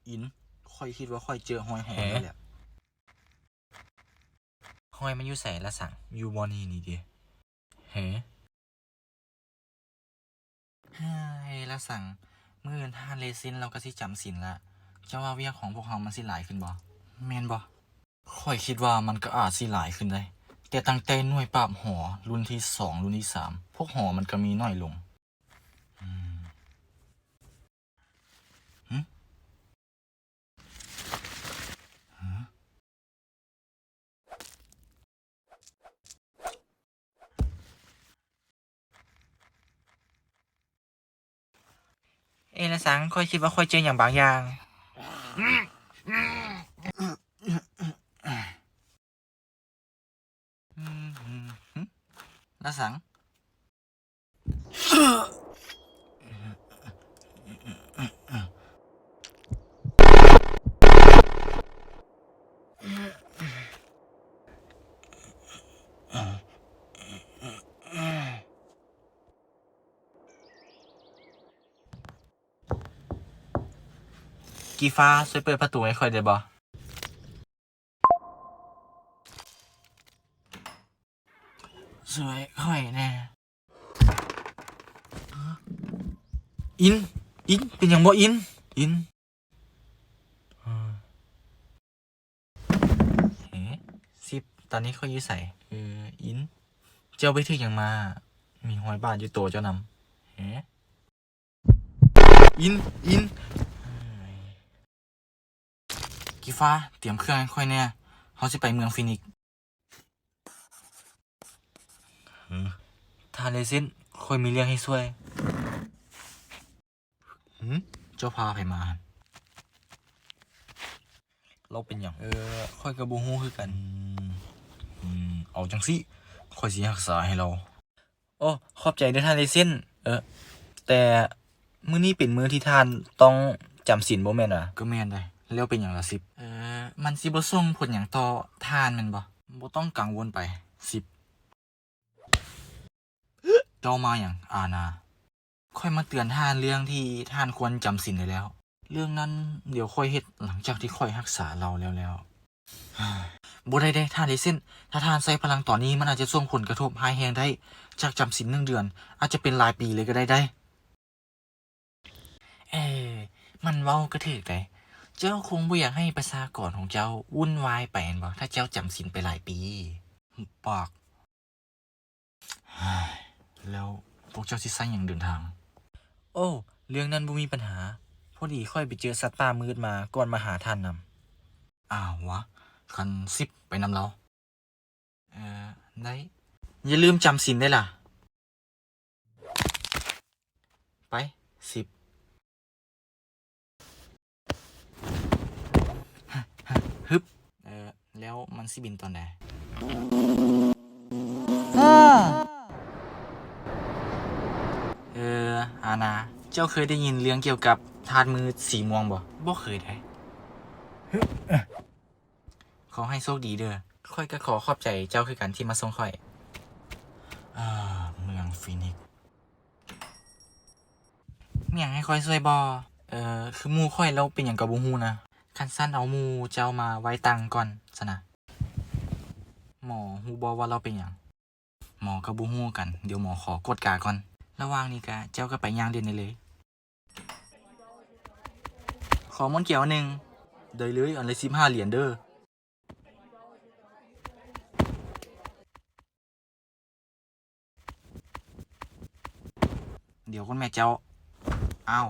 อินค่อยคิดว่าค่อยเจอหอยแหนี่แหละหอยมันอยู่ใส่ละสั่งอยู่บอนี่นี่ดิเฮ้ละสั่งมื่อท่านเลซินเราก็สิจำศีลละเจ้าว่าเวียของพวกเรามันสิหลายขึ้นบ่แม่นบ่ค่อยคิดว่ามันก็อาจสิหลายขึ้นได้แต่ตั้งแต่หน่วยปราบหอรุ่นที่2รุ่นที่3พวกหอมันก็มีน้อยลงละสังค่อยคิดว่าค่อยเจออย่างบางอย่างละสังกีฟ้าช่วยเปิดประตูให้ค่อยได้บ่สวยค่อยแน่อินเป็นอย่างบ่อินเฮ้ซิปตอนนี้ค่อยยื้อใส่อินเจ้าไปถึงอย่างมามีหอยบาดอยู่ตัวเจ้านำเฮ้อินกีฟ้าเตรียมเครื่องให้ค่อยแน่เขาสิไปเมืองฟินิกซ์ทานเลซินค่อยมีเรื่องให้ช่วยเจ้าพาไปมาเราเป็นอย่างค่อยกับบูฮู้คือกันเอาจังสิค่อยสิรักษาให้เราโอ้ขอบใจด้วยท่านเลซินแต่มื้อนี้เป็นมื้อที่ท่านต้องจำศีลบ่แม่นอ่ะก็แม่นได้แล้วเป็นอย่างละสิบมันสิบ่ส่งผลหยังต่อท่านแม่นบ่ต้องกังวลไป10เจ้ามาอย่างอาณาค่อยมาเตือนท่านเรื่องที่ท่านควรจำศีลได้แล้วเรื่องนั้นเดี๋ยวค่อยเฮ็ดหลังจากที่ค่อยรักษาเราแล้วบ่ได้ท่านเลซินถ้าท่านใช้พลังตอนนี้มันอาจจะส่งผลกระทบร้ายแรงได้จากจำศีล1 เดือนอาจจะเป็นหลายปีเลยก็ได้มันเว้าก็ถูกได้เจ้าคงบ่อยากให้ประชากรของเจ้าวุ่นวายไปแม่นบ่ถ้าเจ้าจำศีลไปหลายปีหุบปากแล้วพวกเจ้าสิใช้หยังเดินทางโอ้เรื่องนั้นบ่มีปัญหาพอดีค่อยไปเจอสัตว์ป่ามืดมาก่อนมาหาท่านนำอ้าววะคันสิบไปนำเราได้อย่าลืมจำศีลได้ล่ะไป10ฮึบแล้วมันสิบินตอนไหนอาณาเจ้าเคยได้ยินเรื่องเกี่ยวกับธาตุมืดสีม่วงบ่เคยได้ขอให้โชคดีเด้อค่อยก็ขอขอบใจเจ้าคือกันที่มาส่งค่อยเมืองฟินิกซ์มีหยังให้ค่อยช่วยบ่คือหมู่ค่อยแล้วเป็นหยังก็บ่ฮู้นะคันซั่นเอาหมู่เจ้ามาไว้ตังก่อนซะนะหมอฮู้บ่ว่าเราเป็นหยังหมอก็บ่ฮู้กันเดี๋ยวหมอขอกดกาก่อนระหว่างนี้ก็เจ้าก็ไปย่างเล่นได้เลยขอมนต์เกี่ยว1ได้เลยอันละ15 เหรียญเด้อเดี๋ยวคุณแม่เจ้าอ้าว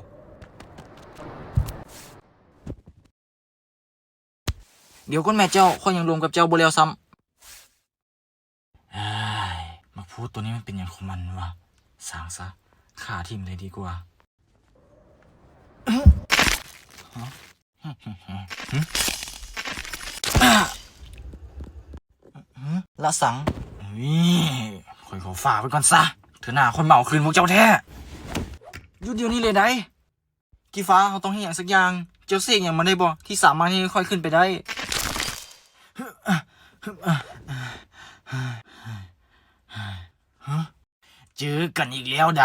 เดี๋ยวคุณแม่เจ้าค่อยยังรวมกับเจ้าบ่แล้วซ้ำมาพูดตัวนี้มันเป็นอย่างของมันวะสางซะขาทิ่มเลยดีกว่าละสังค่อยขอฝากไว้ก่อนซะเถอะหน้าคนเมาคืนพวกเจ้าแท้หยุดเดี๋ยวนี้เลยได้กีฟ้าเขาต้องให้อย่างสักอย่างเจ้าเสกอย่างมันได้บ่ที่สามารถให้ค่อยขึ้นไปได้เจอกันอีกแล้วได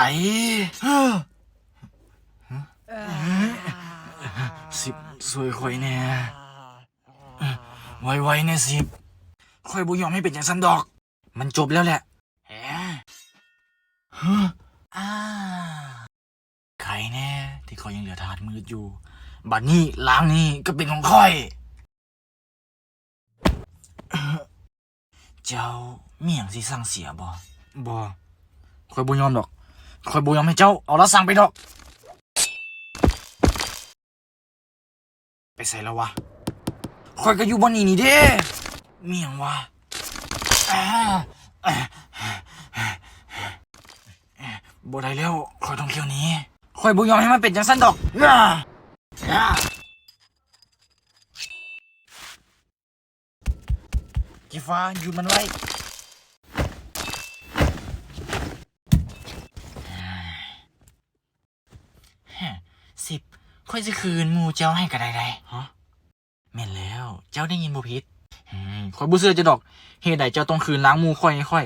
สิบสวยข่อยแน่ไวๆแน่สิบข่อยบ่ยอมให้เป็นอย่างซันดอก มันจบแล้วแหละแหมฮะอ่าใครแน่ที่ข่อยยังเหลือถาดมืดอยู่ บัดนี้ล้างนี้ก็เป็นของข่อย เจ้ามีหยังสิสั่งเสียบ่ข่อยบ่ยอมดอกข่อยบ่ยอมให้เจ้าเอาละสั่งไปดอก ไปใส่แล้ววะข่อยก็อยู่บ่นี่นี่เด้มีหยังวะบ่ได้แล้วข่อยต้องเที่ยวหนี้ข่อยบ่ยอมให้มันเป็นจังซั่นดอกกีฟ้าหยุดมันไว้สิบข่อยสิคืนหมู่เจ้าให้ก็ได้ฮะแม่นแล้วเจ้าได้ยินบ่ผิดข่อยบ่เชื่อจะดอกเหตุใดเจ้าต้องคืนล้างหมู่ข่อยให้ข่อย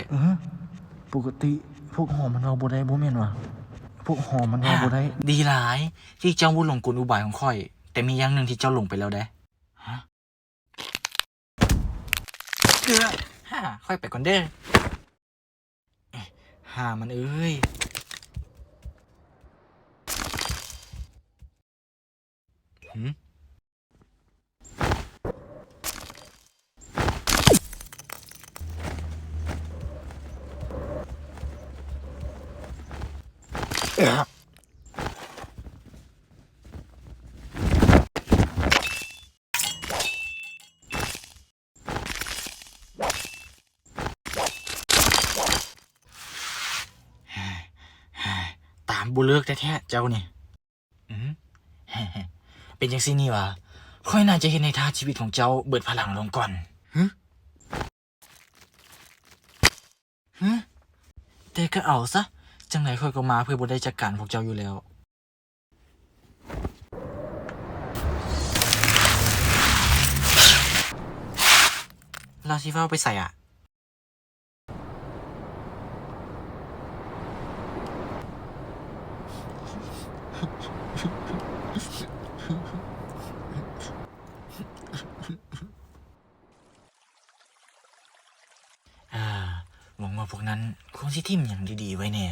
ปกติพวกหอมมันเราบ่ได้บ่แม่นวะพวกหอมมันเราบ่ได้ดีหลายที่เจ้าบ่หลงกลอุบายของข่อยแต่มีอย่างหนึ่งที่เจ้าหลงไปแล้วเด้ฮะค่อยไปก่อนเด้อมันเอ้ยตามบุเลิกแท้ๆเจ้านี่เป็นจังซี่นี่วะค่อยน่าจะเห็นในท่าชีวิตของเจ้าเบิดพลังลงก่อนแต่ก็เอาซะจังไหนค่อยก็มาเพื่อบ่ได้จัดการพวกเจ้าอยู่แล้วเราสิเฝ้าไปใส่อ่ะหวังว่าพวกนั้นคงสิทิ่มอย่างดีๆไว้แน่